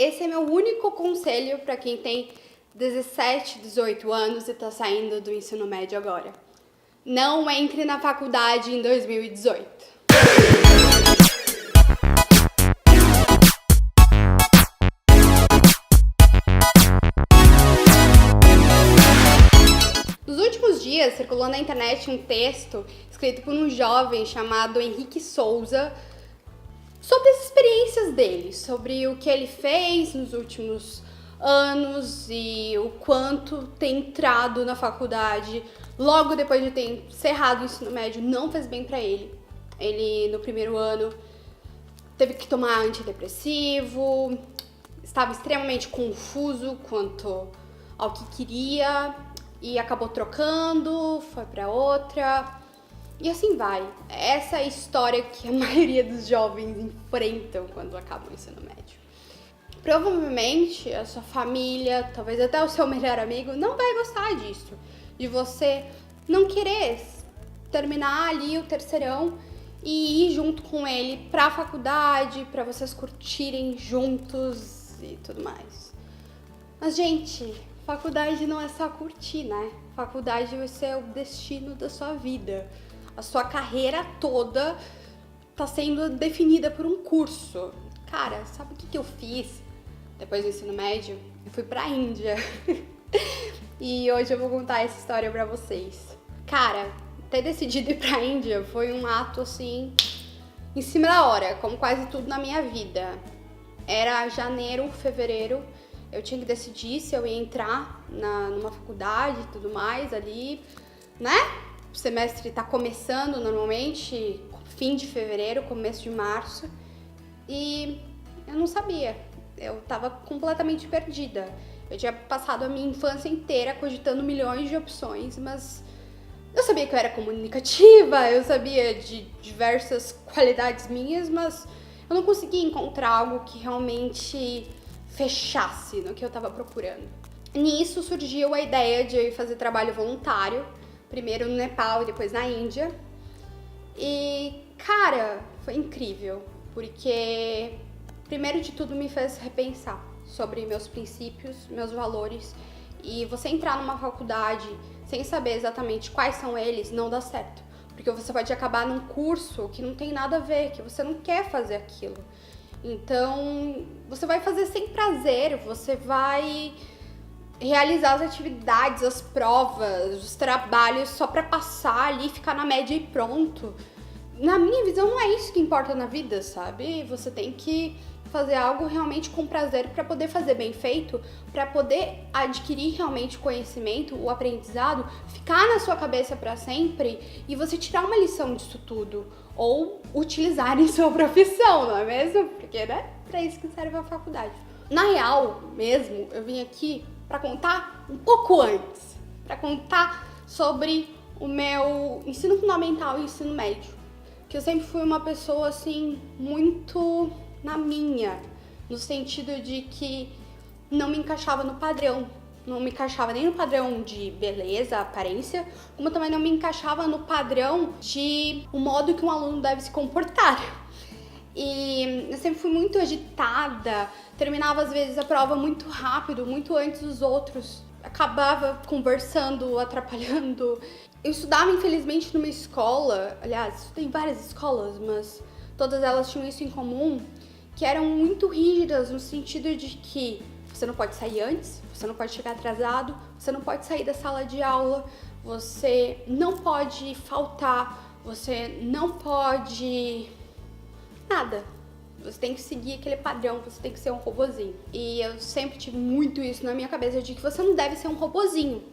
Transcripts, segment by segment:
Esse é meu único conselho para quem tem 17, 18 anos e tá saindo do ensino médio agora. Não entre na faculdade em 2018. Nos últimos dias, circulou na internet um texto escrito por um jovem chamado Henrique Souza sobre as experiências dele, sobre o que ele fez nos últimos anos e o quanto ter entrado na faculdade logo depois de ter encerrado o ensino médio não fez bem pra ele. Ele, no primeiro ano, teve que tomar antidepressivo, estava extremamente confuso quanto ao que queria e acabou trocando, foi pra outra. E assim vai. Essa é a história que a maioria dos jovens enfrentam quando acabam o ensino médio. Provavelmente a sua família, talvez até o seu melhor amigo, não vai gostar disso. De você não querer terminar ali o terceirão e ir junto com ele pra faculdade, pra vocês curtirem juntos e tudo mais. Mas, gente, faculdade não é só curtir, né? Faculdade vai ser o destino da sua vida. A sua carreira toda tá sendo definida por um curso. Cara, sabe o que eu fiz depois do ensino médio? Eu fui pra Índia. E hoje eu vou contar essa história pra vocês. Cara, ter decidido ir pra Índia foi um ato, assim, em cima da hora, como quase tudo na minha vida. Era janeiro, fevereiro, eu tinha que decidir se eu ia entrar numa faculdade e tudo mais ali, né? O semestre tá começando normalmente, fim de fevereiro, começo de março, e eu não sabia, eu tava completamente perdida. Eu tinha passado a minha infância inteira cogitando milhões de opções, mas eu sabia que eu era comunicativa, eu sabia de diversas qualidades minhas, mas eu não conseguia encontrar algo que realmente fechasse no que eu tava procurando. Nisso surgiu a ideia de eu ir fazer trabalho voluntário, primeiro no Nepal e depois na Índia. E, cara, foi incrível, porque primeiro de tudo me fez repensar sobre meus princípios, meus valores. E você entrar numa faculdade sem saber exatamente quais são eles, não dá certo. Porque você pode acabar num curso que não tem nada a ver, que você não quer fazer aquilo. Então, você vai fazer sem prazer, você vai realizar as atividades, as provas, os trabalhos só pra passar ali, ficar na média e pronto. Na minha visão, não é isso que importa na vida, sabe? Você tem que fazer algo realmente com prazer pra poder fazer bem feito, pra poder adquirir realmente o conhecimento, o aprendizado, ficar na sua cabeça pra sempre e você tirar uma lição disso tudo ou utilizar em sua profissão, não é mesmo? Porque, né? Pra isso que serve a faculdade. Na real, mesmo, eu vim aqui pra contar um pouco antes, pra contar sobre o meu ensino fundamental e ensino médio, que eu sempre fui uma pessoa, assim, muito na minha, no sentido de que não me encaixava no padrão, não me encaixava nem no padrão de beleza, aparência, como também não me encaixava no padrão de o modo que um aluno deve se comportar. E eu sempre fui muito agitada, terminava às vezes a prova muito rápido, muito antes dos outros, acabava conversando, atrapalhando. Eu estudava, infelizmente, numa escola, aliás, estudei em várias escolas, mas todas elas tinham isso em comum, que eram muito rígidas no sentido de que você não pode sair antes, você não pode chegar atrasado, você não pode sair da sala de aula, você não pode faltar, você não pode nada. Você tem que seguir aquele padrão, você tem que ser um robozinho. E eu sempre tive muito isso na minha cabeça, de que você não deve ser um robozinho.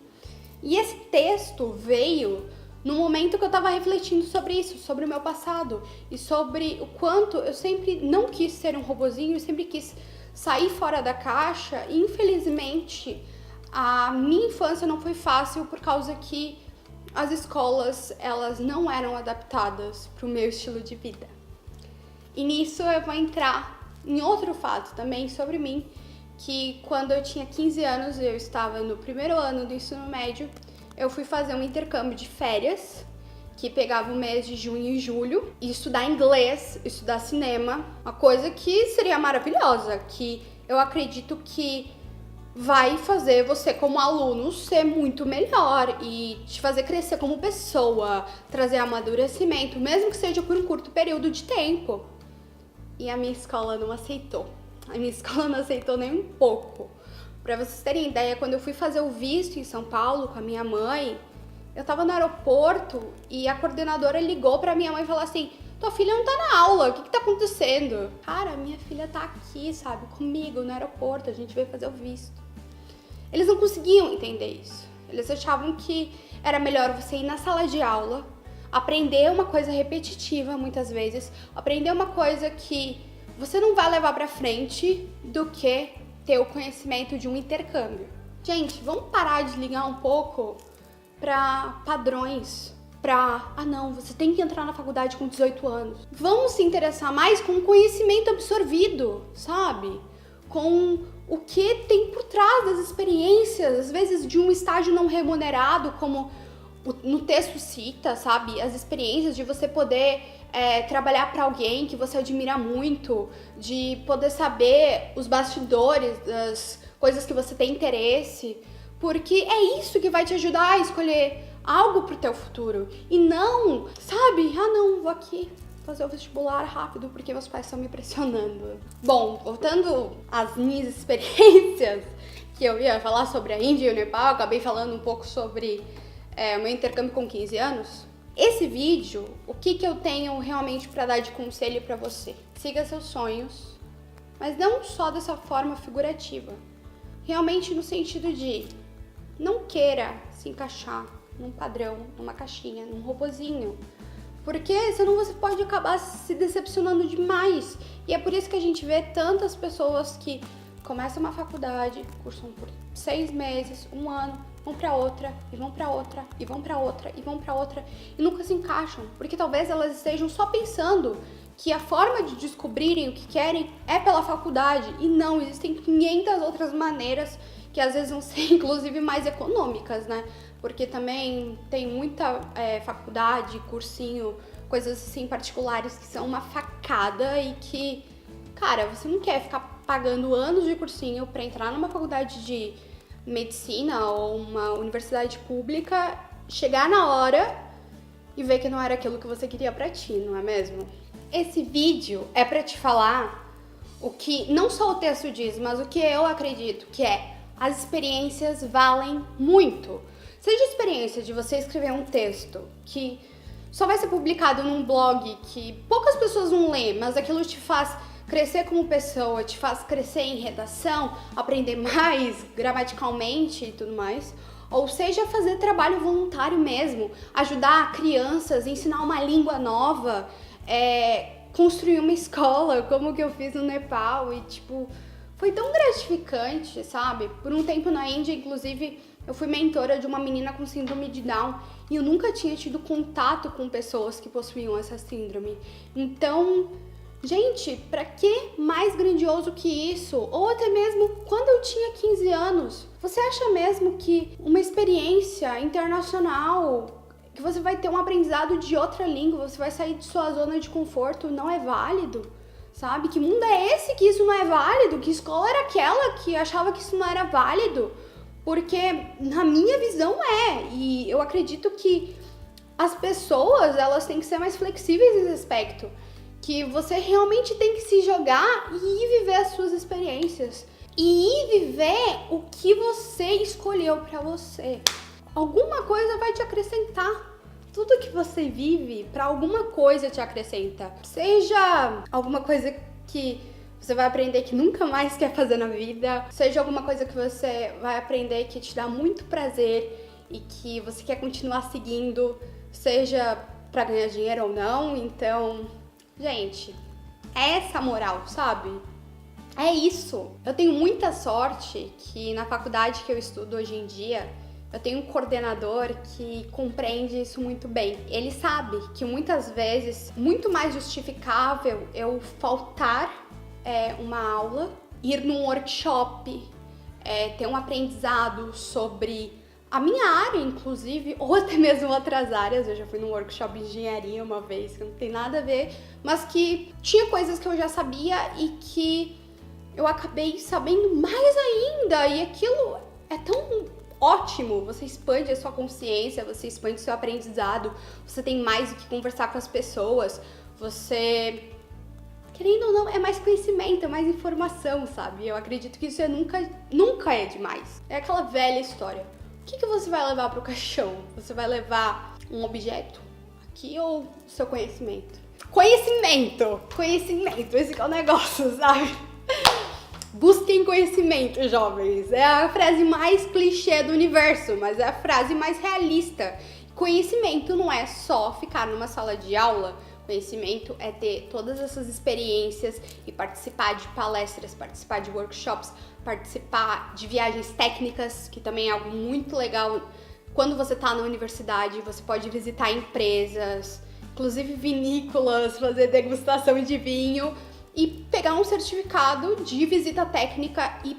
E esse texto veio no momento que eu tava refletindo sobre isso, sobre o meu passado e sobre o quanto eu sempre não quis ser um robozinho, eu sempre quis sair fora da caixa. E infelizmente a minha infância não foi fácil por causa que as escolas, elas não eram adaptadas pro meu estilo de vida. E nisso eu vou entrar em outro fato também sobre mim, que quando eu tinha 15 anos, eu estava no primeiro ano do ensino médio, eu fui fazer um intercâmbio de férias, que pegava o mês de junho e julho, e estudar inglês, estudar cinema, uma coisa que seria maravilhosa, que eu acredito que vai fazer você como aluno ser muito melhor e te fazer crescer como pessoa, trazer amadurecimento, mesmo que seja por um curto período de tempo. E a minha escola não aceitou. A minha escola não aceitou nem um pouco. Pra vocês terem ideia, quando eu fui fazer o visto em São Paulo com a minha mãe, eu tava no aeroporto e a coordenadora ligou pra minha mãe e falou assim: tua filha não tá na aula, o que tá acontecendo? Cara, minha filha tá aqui, sabe, comigo no aeroporto, a gente veio fazer o visto. Eles não conseguiam entender isso. Eles achavam que era melhor você ir na sala de aula, aprender uma coisa repetitiva muitas vezes, aprender uma coisa que você não vai levar pra frente, do que ter o conhecimento de um intercâmbio. Gente, vamos parar de ligar um pouco pra padrões, pra, não, você tem que entrar na faculdade com 18 anos. Vamos se interessar mais com o conhecimento absorvido, sabe? Com o que tem por trás das experiências, às vezes de um estágio não remunerado, como no texto cita, sabe? As experiências de você poder trabalhar para alguém que você admira muito, de poder saber os bastidores das coisas que você tem interesse, porque é isso que vai te ajudar a escolher algo pro teu futuro. E não, sabe? Não, vou aqui fazer o vestibular rápido porque meus pais estão me pressionando. Bom, voltando às minhas experiências, que eu ia falar sobre a Índia e o Nepal, acabei falando um pouco sobre o meu intercâmbio com 15 anos. Esse vídeo, o que eu tenho realmente para dar de conselho para você? Siga seus sonhos, mas não só dessa forma figurativa. Realmente no sentido de não queira se encaixar num padrão, numa caixinha, num robozinho. Porque senão você pode acabar se decepcionando demais. E é por isso que a gente vê tantas pessoas que começam uma faculdade, cursam por 6 meses, 1 ano, vão pra outra, e vão pra outra, e vão pra outra, e vão pra outra, e nunca se encaixam. Porque talvez elas estejam só pensando que a forma de descobrirem o que querem é pela faculdade. E não, existem 500 outras maneiras que às vezes vão ser inclusive mais econômicas, né? Porque também tem muita faculdade, cursinho, coisas assim particulares que são uma facada e que, cara, você não quer ficar pagando anos de cursinho pra entrar numa faculdade de medicina ou uma universidade pública, chegar na hora e ver que não era aquilo que você queria pra ti, não é mesmo? Esse vídeo é pra te falar o que não só o texto diz, mas o que eu acredito, que é: as experiências valem muito. Seja a experiência de você escrever um texto que só vai ser publicado num blog que poucas pessoas vão ler, mas aquilo te faz crescer como pessoa, te faz crescer em redação, aprender mais gramaticalmente e tudo mais. Ou seja, fazer trabalho voluntário mesmo, ajudar crianças, ensinar uma língua nova, construir uma escola, como que eu fiz no Nepal. E tipo, foi tão gratificante, sabe? Por um tempo na Índia, inclusive, eu fui mentora de uma menina com síndrome de Down e eu nunca tinha tido contato com pessoas que possuíam essa síndrome. Então, gente, pra que mais grandioso que isso? Ou até mesmo quando eu tinha 15 anos. Você acha mesmo que uma experiência internacional, que você vai ter um aprendizado de outra língua, você vai sair de sua zona de conforto, não é válido? Sabe? Que mundo é esse que isso não é válido? Que escola era aquela que achava que isso não era válido? Porque na minha visão e eu acredito que as pessoas, elas têm que ser mais flexíveis nesse aspecto, que você realmente tem que se jogar e ir viver as suas experiências, e ir viver o que você escolheu pra você. Alguma coisa vai te acrescentar. Tudo que você vive, pra alguma coisa te acrescenta. Seja alguma coisa que você vai aprender que nunca mais quer fazer na vida, seja alguma coisa que você vai aprender que te dá muito prazer e que você quer continuar seguindo, seja pra ganhar dinheiro ou não. Então, gente, é essa a moral, sabe? É isso. Eu tenho muita sorte que na faculdade que eu estudo hoje em dia, eu tenho um coordenador que compreende isso muito bem. Ele sabe que muitas vezes, muito mais justificável eu faltar uma aula, ir num workshop, ter um aprendizado sobre a minha área, inclusive, ou até mesmo outras áreas. Eu já fui num workshop de engenharia uma vez, que não tem nada a ver, mas que tinha coisas que eu já sabia e que eu acabei sabendo mais ainda, e aquilo é tão ótimo. Você expande a sua consciência, você expande o seu aprendizado, você tem mais o que conversar com as pessoas, você, querendo ou não, é mais conhecimento, é mais informação, sabe? Eu acredito que isso nunca é demais. É aquela velha história. O que você vai levar pro caixão? Você vai levar um objeto aqui ou o seu conhecimento? Conhecimento, esse que é o negócio, sabe? Busquem conhecimento, jovens. É a frase mais clichê do universo, mas é a frase mais realista. Conhecimento não é só ficar numa sala de aula. Conhecimento é ter todas essas experiências e participar de palestras, participar de workshops, participar de viagens técnicas, que também é algo muito legal. Quando você está na universidade, você pode visitar empresas, inclusive vinícolas, fazer degustação de vinho e pegar um certificado de visita técnica e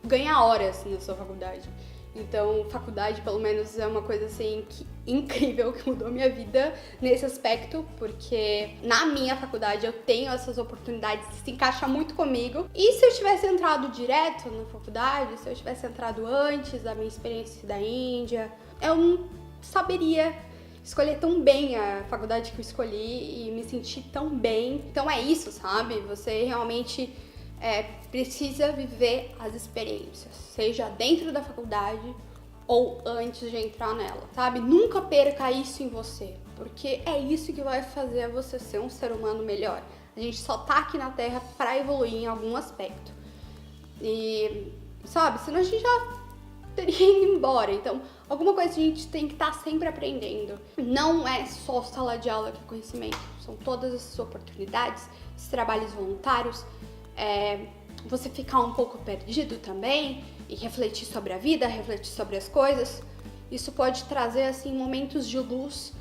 ganhar horas na sua faculdade. Então, faculdade, pelo menos, é uma coisa assim incrível, que mudou minha vida nesse aspecto, porque na minha faculdade eu tenho essas oportunidades que se encaixam muito comigo. E se eu tivesse entrado direto na faculdade, se eu tivesse entrado antes da minha experiência da Índia, eu não saberia escolher tão bem a faculdade que eu escolhi e me sentir tão bem. Então é isso, sabe? Você realmente precisa viver as experiências, seja dentro da faculdade ou antes de entrar nela, sabe? Nunca perca isso em você, porque é isso que vai fazer você ser um ser humano melhor. A gente só tá aqui na Terra pra evoluir em algum aspecto. E, sabe, senão a gente já teria ido embora. Então, alguma coisa a gente tem que estar sempre aprendendo. Não é só sala de aula que é conhecimento, são todas essas oportunidades, esses trabalhos voluntários, você ficar um pouco perdido também e refletir sobre a vida, refletir sobre as coisas. Isso pode trazer, assim, momentos de luz,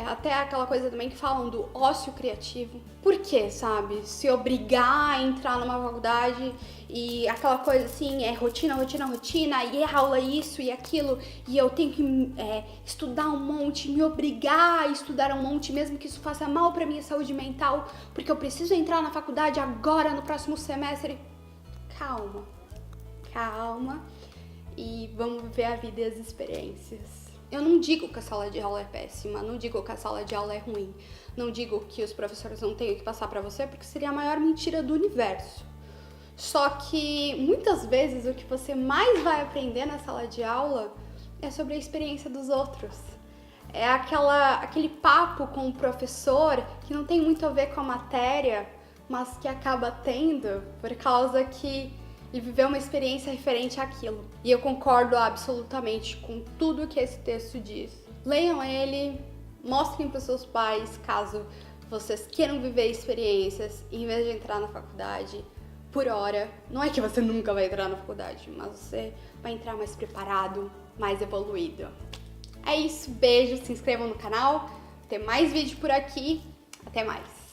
até aquela coisa também que falam do ócio criativo. Por quê, sabe? Se obrigar a entrar numa faculdade e aquela coisa assim, rotina, e aula isso e aquilo, e eu tenho que estudar um monte, me obrigar a estudar um monte, mesmo que isso faça mal pra minha saúde mental, porque eu preciso entrar na faculdade agora, no próximo semestre. Calma, e vamos viver a vida e as experiências. Eu não digo que a sala de aula é péssima, não digo que a sala de aula é ruim, não digo que os professores não têm o que passar pra você, porque seria a maior mentira do universo. Só que muitas vezes o que você mais vai aprender na sala de aula é sobre a experiência dos outros. É aquele papo com o professor que não tem muito a ver com a matéria, mas que acaba tendo por causa que ele viveu uma experiência referente àquilo. E eu concordo absolutamente com tudo que esse texto diz. Leiam ele, mostrem para os seus pais, caso vocês queiram viver experiências, em vez de entrar na faculdade por hora. Não é que você nunca vai entrar na faculdade, mas você vai entrar mais preparado, mais evoluído. É isso, beijo, se inscrevam no canal, tem mais vídeo por aqui, até mais!